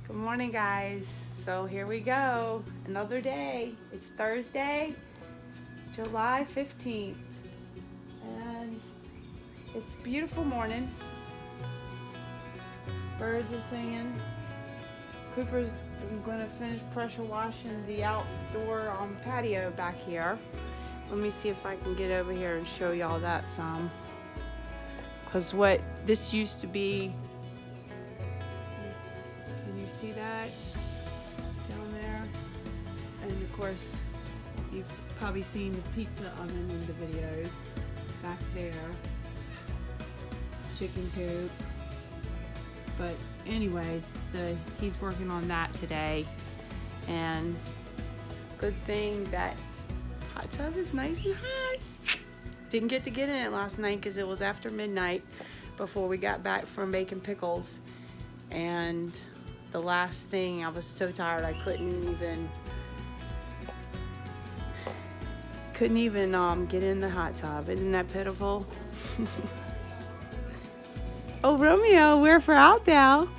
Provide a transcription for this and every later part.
Good morning, guys. So here we go. Another day. It's Thursday, July 15th. And it's a beautiful morning. Birds are singing. Cooper's going to finish pressure washing the outdoor patio back here. Let me see if I can get over here and show y'all that some. Because what this used to be, can you see that down there? And of course, you've probably seen the pizza oven in the videos back there. Chicken coop. But anyways, he's working on that today. And good thing that hot tub is nice and hot. Didn't get in it last night because it was after midnight before we got back from making pickles. And the last thing, I was so tired I couldn't even get in the hot tub. Isn't that pitiful? Oh, Romeo, we're for out now.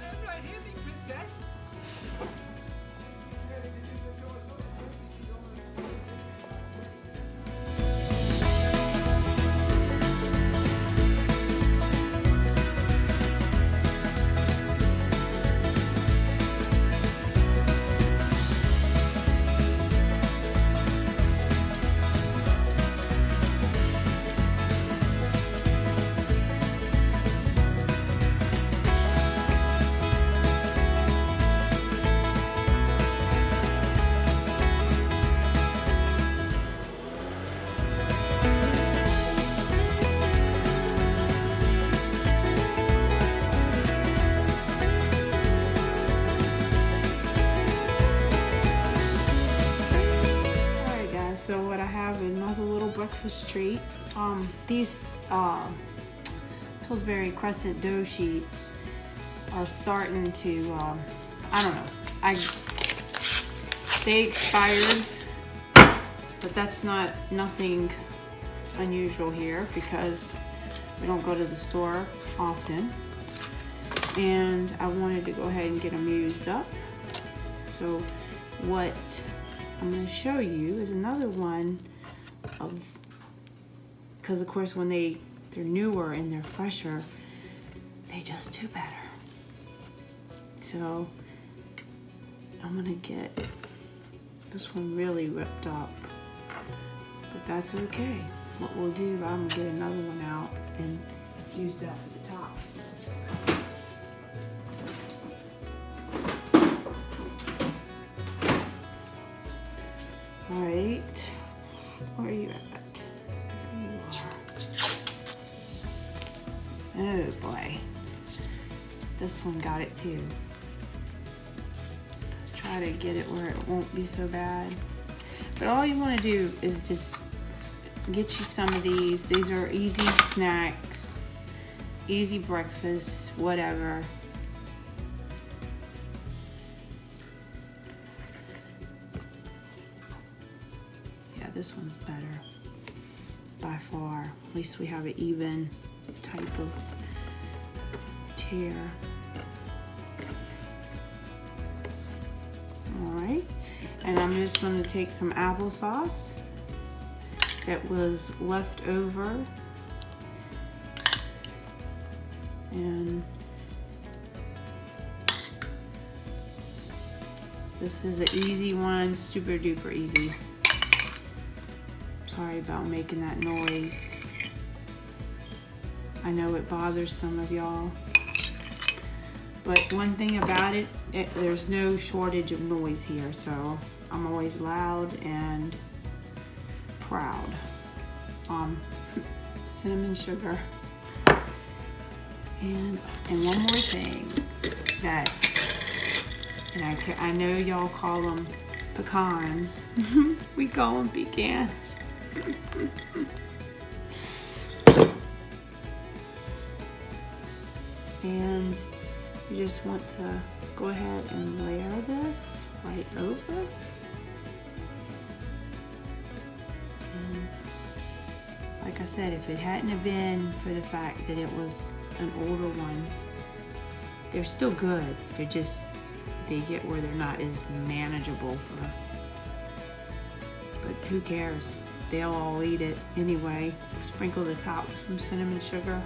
So what I have, another little breakfast treat. These Pillsbury Crescent dough sheets are starting to, I don't know, they expired, but that's nothing unusual here because we don't go to the store often. And I wanted to go ahead and get them used up. So what I'm going to show you is another one of, because of course when they're newer and they're fresher, they just do better. So I'm going to get this one really ripped up, but that's okay. What we'll do, I'm going to get another one out and use that for the top. Alright, where are you at? There you are. Oh boy, this one got it too. Try to get it where it won't be so bad. But all you want to do is just get you some of these. These are easy snacks, easy breakfast, whatever. This one's better by far. At least we have an even type of tear. All right, and I'm just going to take some applesauce that was left over, and this is an easy one, super duper easy. Sorry about making that noise. I know it bothers some of y'all. But one thing about it, there's no shortage of noise here, so I'm always loud and proud. Cinnamon sugar. And one more thing that, and I know y'all call them pecans. We call them pecans. And you just want to go ahead and layer this right over. And like I said, if it hadn't have been for the fact that it was an older one, they're still good. They're just they get where they're not as manageable for, but who cares? They'll all eat it anyway. Sprinkle the top with some cinnamon sugar.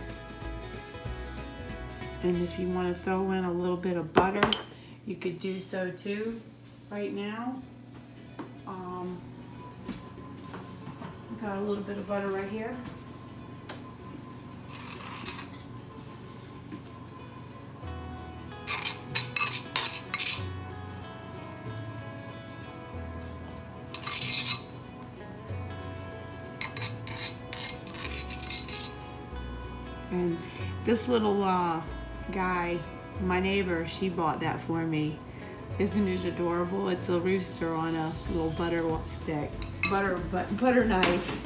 And if you want to throw in a little bit of butter, you could do so too right now. Got a little bit of butter right here. And this little guy, my neighbor, she bought that for me. Isn't it adorable? It's a rooster on a little butter stick, butter knife.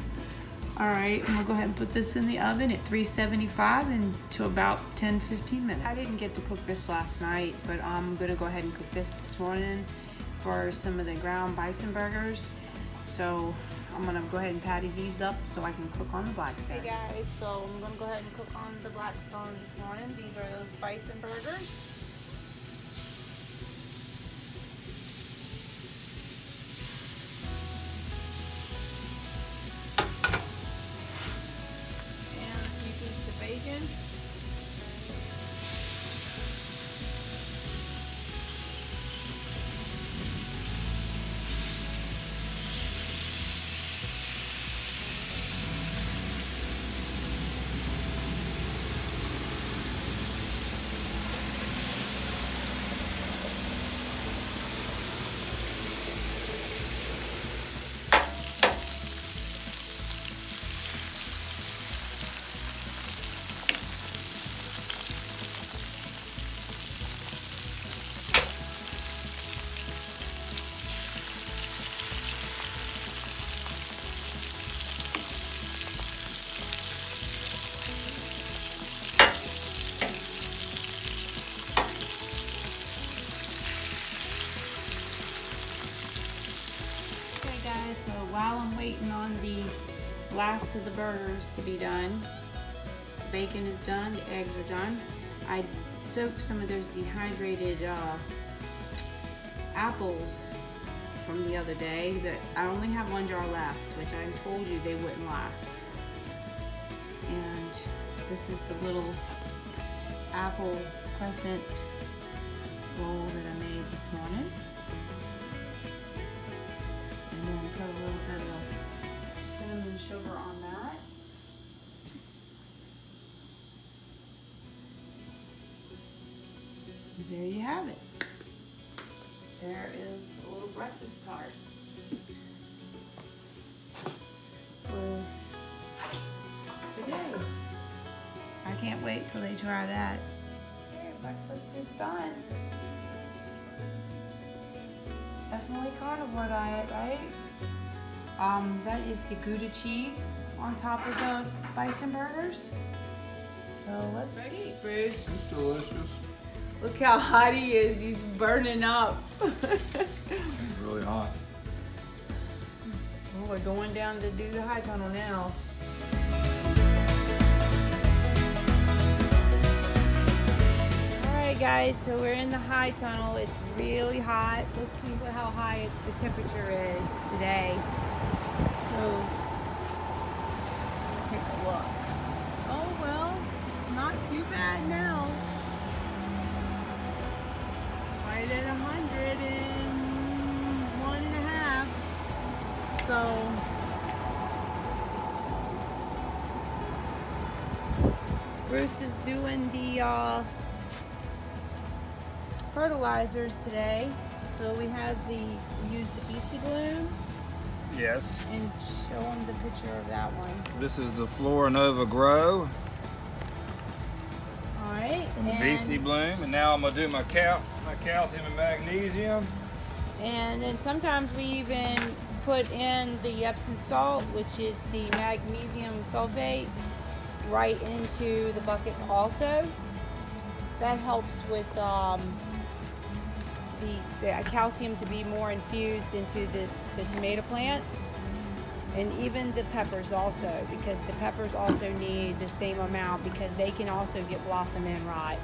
All right, and we'll go ahead and put this in the oven at 375 and to about 10-15 minutes. I didn't get to cook this last night, but I'm gonna go ahead and cook this morning for some of the ground bison burgers. So I'm gonna go ahead and patty these up so I can cook on the BLACKSTONE. Hey guys, so I'm gonna go ahead and cook on the BLACKSTONE this morning. These are those bison burgers. And a few pieces of bacon. So while I'm waiting on the last of the burgers to be done, the bacon is done, the eggs are done. I soaked some of those dehydrated apples from the other day. That I only have one jar left, which I told you they wouldn't last. And this is the little apple crescent roll that I made this morning. And then put a little bit of cinnamon sugar on that. And there you have it. There is a little breakfast tart for the day. I can't wait till they try that. Okay, breakfast is done. Definitely carnivore diet, right? That is the Gouda cheese on top of the bison burgers. So let's eat, Bruce. It's delicious. Look how hot he is. He's burning up. It's really hot. Well, we're going down to do the high tunnel now. Alright guys, so we're in the high tunnel. It's really hot. Let's see how high the temperature is today. So, take a look. Oh well, it's not too bad now. Right at 101.5. So Bruce is doing the fertilizers today. So we use the Beastie Blooms. Yes. And show them the picture of that one. This is the Flora Nova Grow. Alright. And the Beastie Bloom. And now I'm going to do my calcium and magnesium. And then sometimes we even put in the Epsom salt, which is the magnesium sulfate, right into the buckets also. That helps with the calcium to be more infused into the tomato plants, and even the peppers also, because the peppers also need the same amount because they can also get blossom end rot.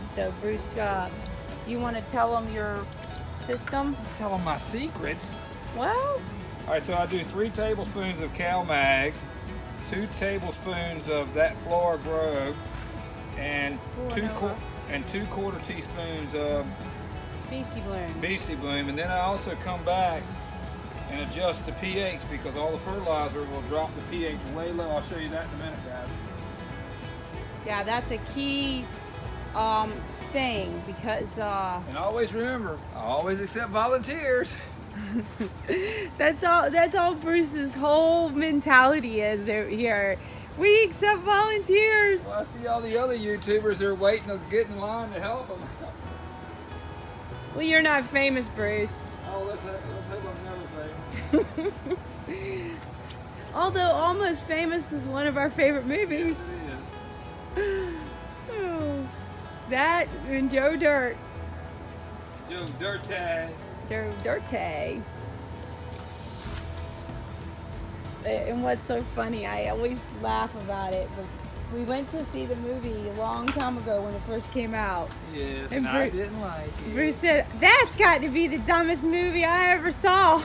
So Bruce You want to tell them your system? Tell them my secrets. Well, All right, so I do 3 tablespoons of Cal Mag, 2 tablespoons of that Flora Grow, and 2 quarter teaspoons of Beastie Bloom, and then I also come back and adjust the pH because all the fertilizer will drop the pH way low. I'll show you that in a minute, guys. Yeah, that's a key thing because and always remember, I always accept volunteers. that's all Bruce's whole mentality is here. We accept volunteers. Well, I see all the other YouTubers are waiting to get in line to help them. Well, you're not famous, Bruce. Oh, let's hope I'm never famous. Although Almost Famous is one of our favorite movies. Yes, it is. Oh, that and Joe Dirt. Joe Dirty. Joe Dirty. And what's so funny, I always laugh about it, but we went to see the movie a long time ago when it first came out. Yes, and I didn't like it. Bruce said, "That's got to be the dumbest movie I ever saw."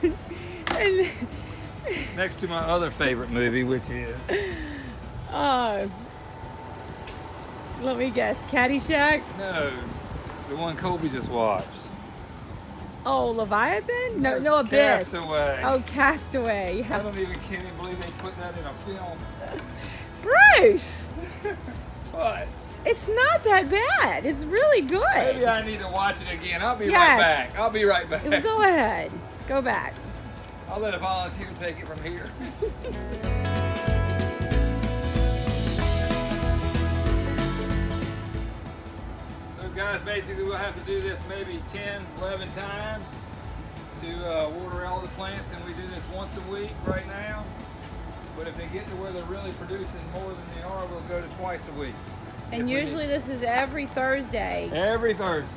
And next to my other favorite movie, which is... let me guess, Caddyshack? No, the one Colby just watched. Oh, Leviathan? No, Abyss. Castaway. Oh, Castaway. Yeah. I don't even can't believe they put that in a film. Bruce! What? It's not that bad. It's really good. Maybe I need to watch it again. I'll be right back. I'll be right back. Go ahead. Go back. I'll let a volunteer take it from here. So guys, basically we'll have to do this maybe 10, 11 times to water all the plants, and we do this once a week right now. But if they get to where they're really producing more than they are, we'll go to twice a week. And usually this is every Thursday. Every Thursday.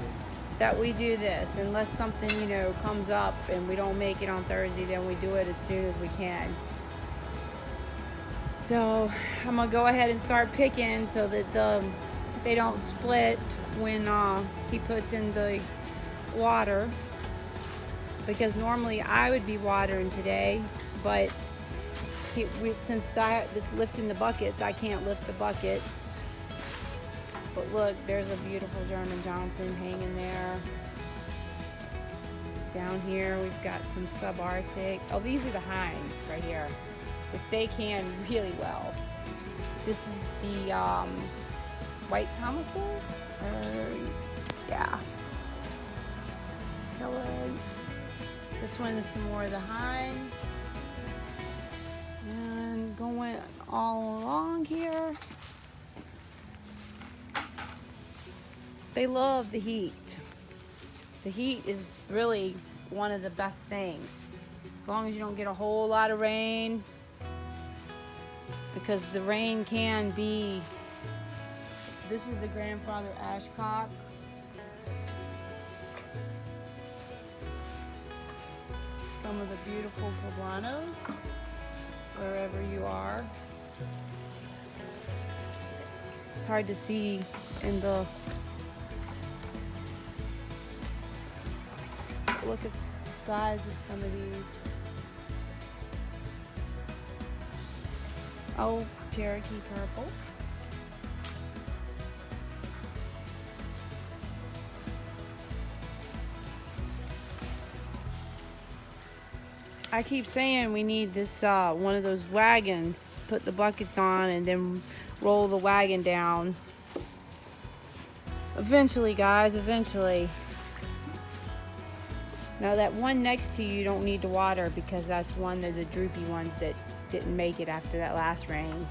That we do this, unless something, comes up and we don't make it on Thursday, then we do it as soon as we can. So I'm gonna go ahead and start picking so that they don't split when he puts in the water, because normally I would be watering today, but since this lifting the buckets, I can't lift the buckets. But look, there's a beautiful German Johnson hanging there. Down here, we've got some subarctic. Oh, these are the Hinds right here, which they can really well. This is the white Thomason. Yeah. This one is some more of the Hinds. And going all along here. They love the heat. The heat is really one of the best things. As long as you don't get a whole lot of rain, because the rain can be... This is the grandfather ashcock. Some of the beautiful poblanos, wherever you are. It's hard to see in the... Look at the size of some of these. Oh, Cherokee purple. I keep saying we need this one of those wagons. Put the buckets on and then roll the wagon down. Eventually, guys, eventually. Now that one next to you don't need to water because that's one of the droopy ones that didn't make it after that last rain.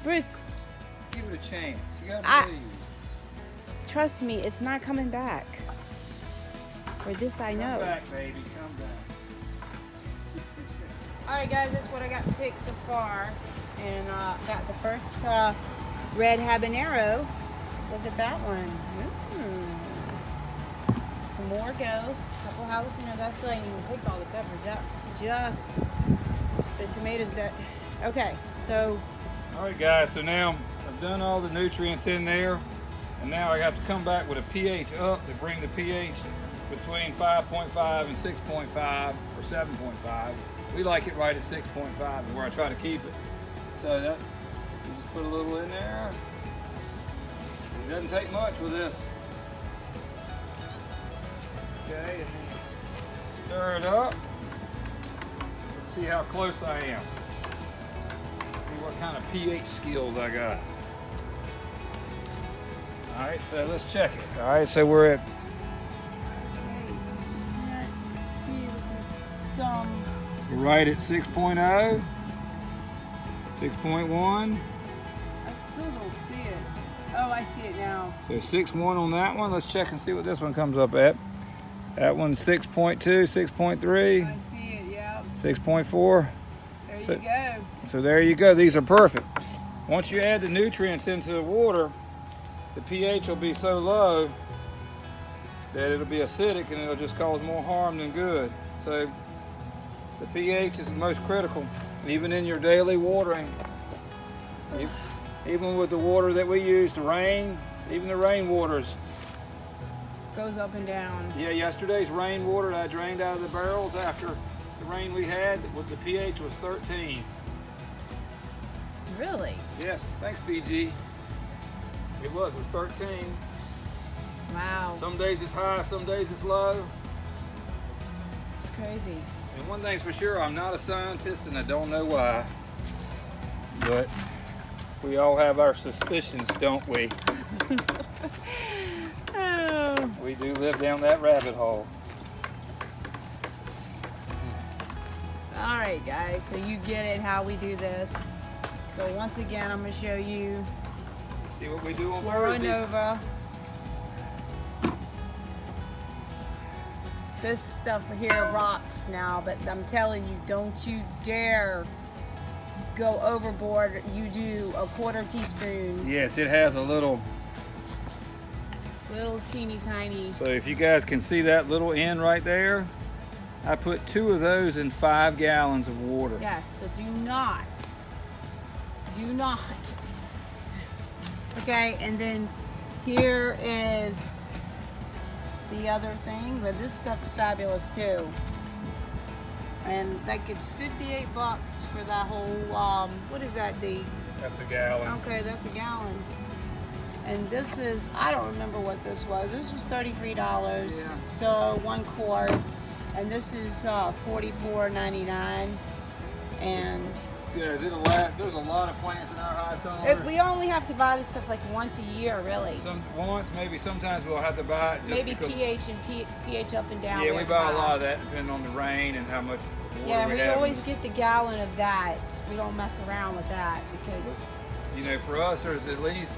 Bruce. Give it a chance. You gotta believe. Trust me, it's not coming back. For this I know. Come back, baby. Come back. Alright guys, that's what I got picked so far. And got the first red habanero. Look at that one. Some more ghosts, a couple jalapenos. I still ain't even picked all the peppers. That's just the tomatoes that... Okay, so... Alright guys, so now I've done all the nutrients in there, and now I have to come back with a pH up to bring the pH between 5.5 and 6.5 or 7.5. We like it right at 6.5 is where I try to keep it. So that, you just put a little in there. It doesn't take much with this. Okay, and then stir it up. Let's see how close I am. See what kind of pH skills I got. All right, so let's check it. All right, so we're at. We're right at 6.0, 6.1. I still don't see it. Oh, I see it now. So 6.1 on that one. Let's check and see what this one comes up at. That one's 6.2, 6.3. I see it, yeah. 6.4. There you go. So there you go. These are perfect. Once you add the nutrients into the water, the pH will be so low that it'll be acidic and it'll just cause more harm than good. So the pH is the most critical, even in your daily watering. Even with the water that we use to rain, even the rain waters. Goes up and down. Yeah, yesterday's rain water that I drained out of the barrels after the rain we had, the pH was 13. Really? Yes, thanks BG. It was 13. Wow. Some days it's high, some days it's low. It's crazy. And one thing's for sure, I'm not a scientist and I don't know why. But we all have our suspicions, don't we? Oh. We do live down that rabbit hole. All right, guys, so you get it how we do this. So once again, I'm going to show you Let's see what we do on Flora Thursdays. Nova. This stuff here rocks now, but I'm telling you, don't you dare go overboard. You do a 1/4 teaspoon. Yes, it has a little. Little teeny tiny. So if you guys can see that little end right there, I put 2 of those in 5 gallons of water. Yes, so do not. Okay, and then here is the other thing, but this stuff's fabulous too. And that gets $58 for that whole, what is that, D? That's a gallon. Okay, that's a gallon. And this is, I don't remember what this was. This was $33. Yeah. So 1 quart. And this is $44.99. And Yeah, is it a lot? There's a lot of plants in our high tolerance. we only have to buy this stuff like once a year, really. Sometimes we'll have to buy it just Maybe because. pH up and down. Yeah, we buy a lot of that depending on the rain and how much water Yeah, we have. always get the gallon of that. We don't mess around with that because. You know, for us, there's at least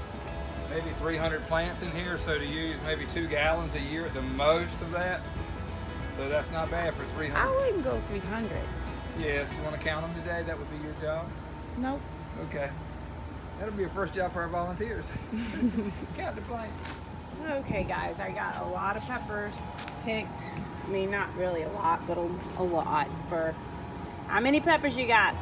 maybe 300 plants in here, so to use maybe 2 gallons a year at the most of that. So that's not bad for 300. I wouldn't go 300. Yes, you want to count them today? That would be your job? Nope. Okay. That'll be your first job for our volunteers. Count the plants. Okay, guys, I got a lot of peppers picked. I mean, not really a lot, but a lot for. How many peppers you got?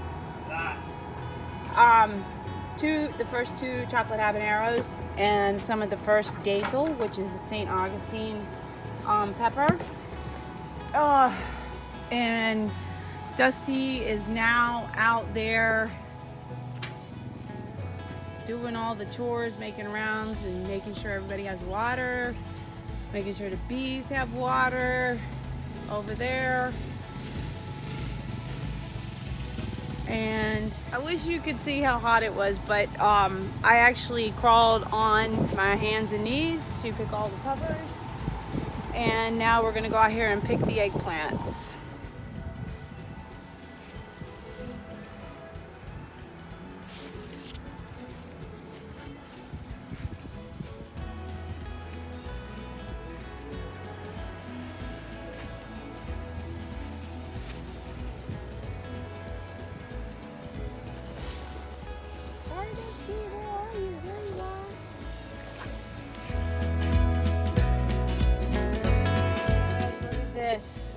The first 2 chocolate habaneros, and some of the first dazel, which is the St. Augustine pepper. And Dusty is now out there doing all the chores, making rounds and making sure everybody has water, making sure the bees have water over there. And I wish you could see how hot it was, but I actually crawled on my hands and knees to pick all the peppers. And now we're gonna go out here and pick the eggplants.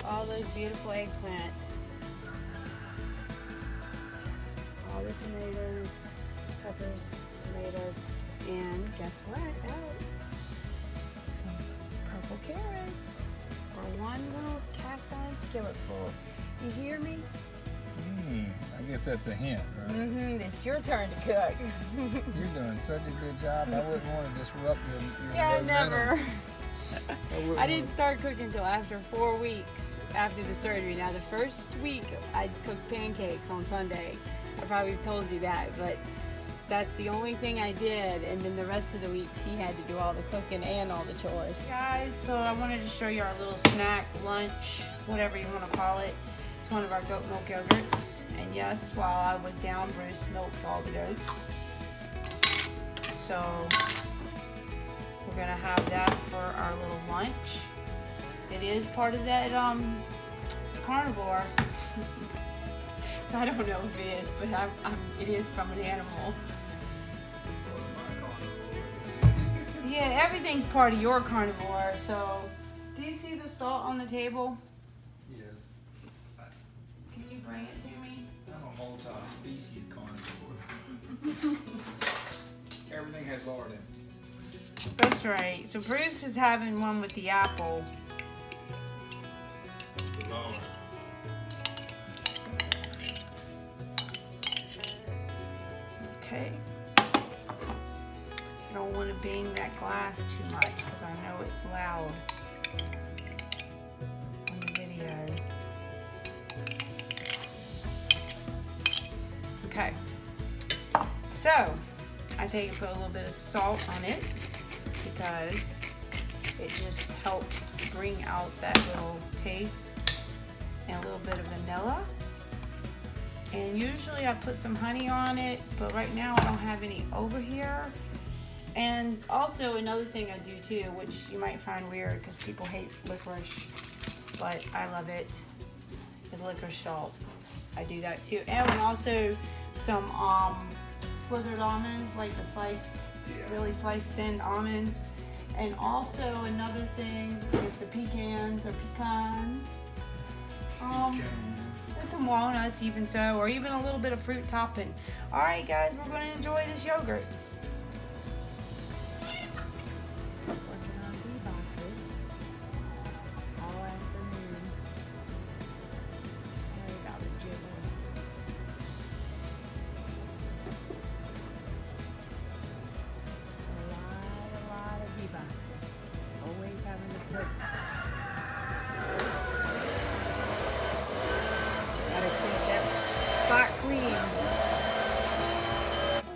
All those beautiful eggplant. All the tomatoes, peppers, tomatoes. potatoes. And guess what else? Some purple carrots. For one little cast iron skillet full. You hear me? I guess that's a hint, right? It's your turn to cook. You're doing such a good job. I wouldn't want to disrupt your Yeah, momentum. never. I didn't want start cooking until after 4 weeks after the surgery. Now, the first week I cooked pancakes on Sunday. I probably told you that, but that's the only thing I did. And then the rest of the weeks he had to do all the cooking and all the chores. Guys, so I wanted to show you our little snack, lunch, whatever you want to call it. It's one of our goat milk yogurts. And yes, while I was down, Bruce milked all the goats. So we're gonna have that for our little lunch. It is part of that carnivore. I don't know if it is, but it is from an animal. Yeah, everything's part of your carnivore. So, do you see the salt on the table? Yes. Can you bring it to me? I'm a multi-species carnivore. Everything has lard in it. That's right. So Bruce is having one with the apple. Lard. Okay. Don't want to bang that glass too much because I know it's loud on the video. Okay. So, I take and put a little bit of salt on it because it just helps bring out that little taste, and a little bit of vanilla. And usually I put some honey on it, but right now I don't have any over here. And also another thing I do too, which you might find weird because people hate licorice, but I love it, is licorice salt. I do that too. And also some slithered almonds, like the sliced, really sliced thin almonds. And also another thing is the pecans or pecans. And some walnuts even so, or even a little bit of fruit topping. All right, guys, we're going to enjoy this yogurt. Working on bee boxes all afternoon. Sorry about the jiggle. It's a lot of bee boxes. Always having to put. Spot clean.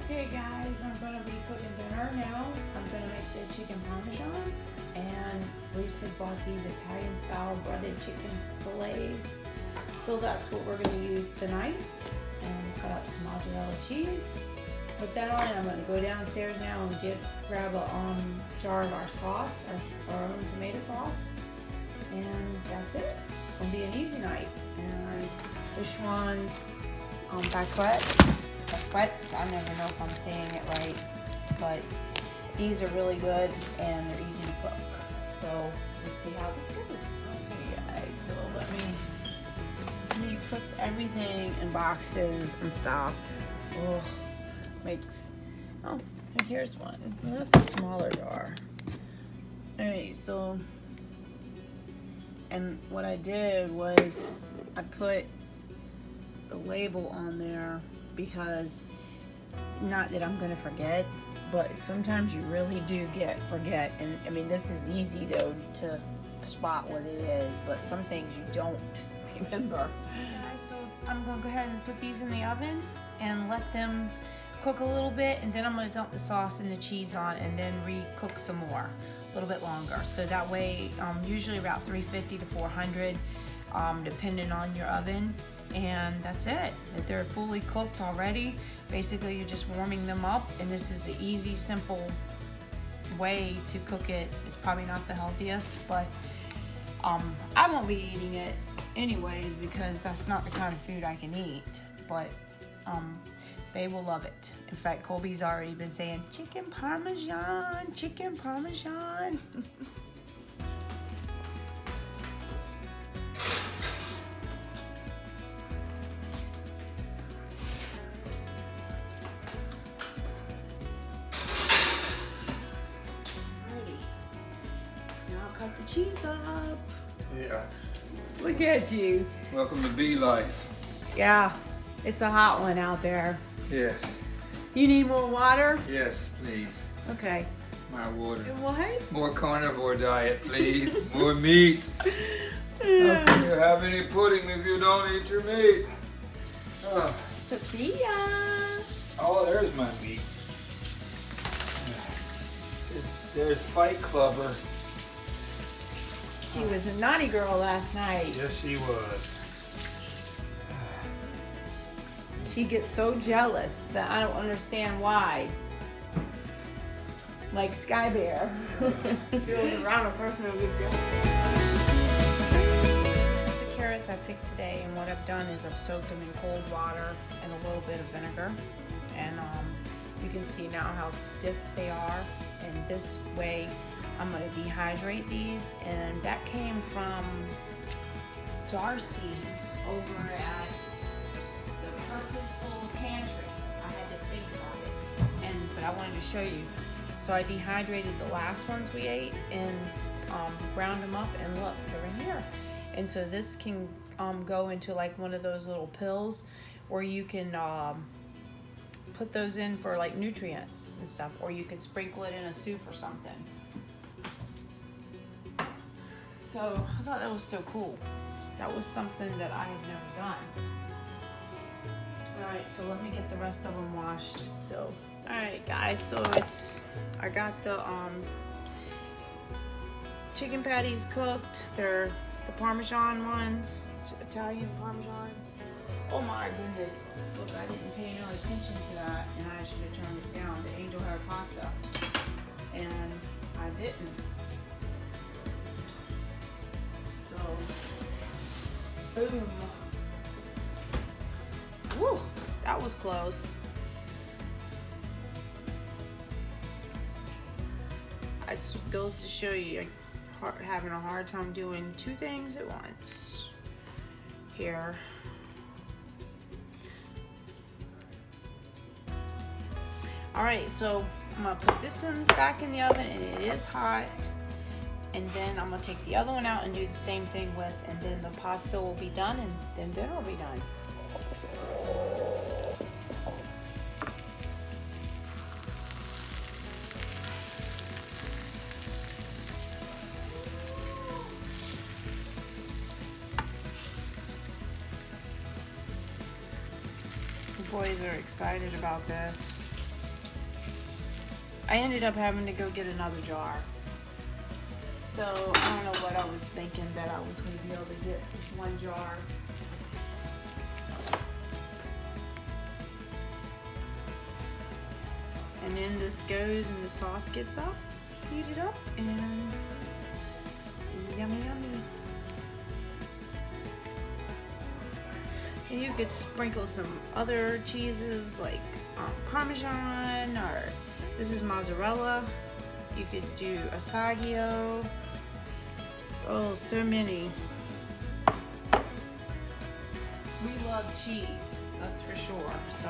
Okay guys, I'm gonna be cooking dinner now. I'm gonna make the chicken parmesan, and Bruce had bought these Italian style breaded chicken fillets. So that's what we're gonna use tonight. And cut up some mozzarella cheese. Put that on, and I'm gonna go downstairs now and grab a jar of our sauce, our own tomato sauce. And that's it. It's gonna be an easy night. And the Schwann's baguettes. I never know if I'm saying it right, but these are really good and they're easy to cook. So we'll see how this goes. Okay, guys. So he puts everything in boxes and stuff. Oh, and here's one. Well, that's a smaller jar. Alright, so, and what I did was I put the label on there because, not that I'm gonna forget, but sometimes you really do forget. And I mean, this is easy though to spot what it is, but some things you don't remember. Okay, so I'm gonna go ahead and put these in the oven and let them cook a little bit, and then I'm gonna dump the sauce and the cheese on and then re-cook some more, a little bit longer. So that way, usually about 350 to 400, depending on your oven. And that's it. If they're fully cooked already, basically you're just warming them up, and this is an easy, simple way to cook it. It's probably not the healthiest, but I won't be eating it anyways because that's not the kind of food I can eat, but they will love it. In fact, Colby's already been saying chicken parmesan, chicken parmesan. cheese up. Yeah. Look at you. Welcome to Bee Life. Yeah, it's a hot one out there. Yes. You need more water? Yes, please. Okay. My water. What? More carnivore diet, please. More meat. How can you have any pudding if you don't eat your meat? Oh, Sophia. oh, there's my meat. There's Fight Clubber. She was a naughty girl last night. Yes, she was. She gets so jealous that I don't understand why. Like Sky Bear. If you was around a person who would go. The carrots I picked today, and what I've done is I've soaked them in cold water and a little bit of vinegar. And you can see now how stiff they are. And this way I'm going to dehydrate these. And that came from Darcy over at the Purposeful Pantry. I had to think about it, but I wanted to show you. So I dehydrated the last ones we ate and ground them up, and look, they're in here. And so this can go into like one of those little pills, or you can put those in for like nutrients and stuff, or you can sprinkle it in a soup or something. So I thought that was so cool. That was something that I had never done. Alright, so let me get the rest of them washed. So, alright guys, so I got the chicken patties cooked. They're the Parmesan ones, Italian Parmesan. Oh my goodness, look, I didn't pay no attention to that, and I should have turned it down. The angel hair pasta, and I didn't. So, boom. Woo, that was close. It goes to show you, having a hard time doing two things at once. Here. Alright, so I'm going to put this back in the oven, and it is hot. And then I'm going to take the other one out and do the same thing with, and then the pasta will be done, and then dinner will be done. The boys are excited about this. I ended up having to go get another jar. So I don't know what I was thinking, that I was going to be able to get one jar. And then this goes and the sauce gets up, heated up, and yummy yummy. And you could sprinkle some other cheeses like Parmesan, or this is mozzarella. You could do Assaggio. Oh, so many. We love cheese, that's for sure. So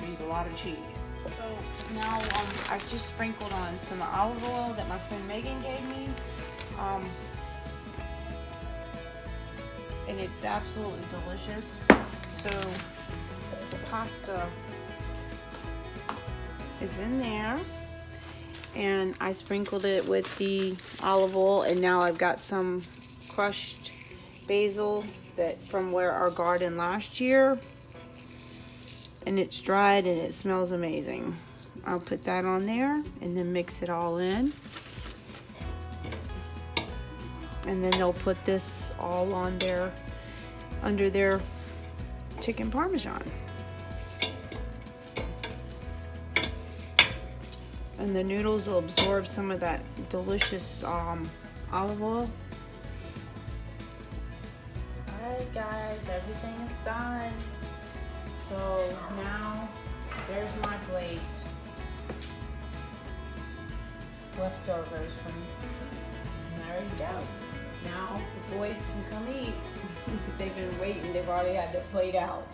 we eat a lot of cheese. So now I just sprinkled on some olive oil that my friend Megan gave me. And it's absolutely delicious. So the pasta is in there. And I sprinkled it with the olive oil, and now I've got some crushed basil that from where our garden last year, and it's dried and it smells amazing. I'll put that on there and then mix it all in, and then they'll put this all on there under their chicken Parmesan. And the noodles will absorb some of that delicious olive oil. Alright guys, everything is done. So now there's my plate. Leftovers from, and there you go. Now the boys can come eat. They've been waiting, they've already had their plate out.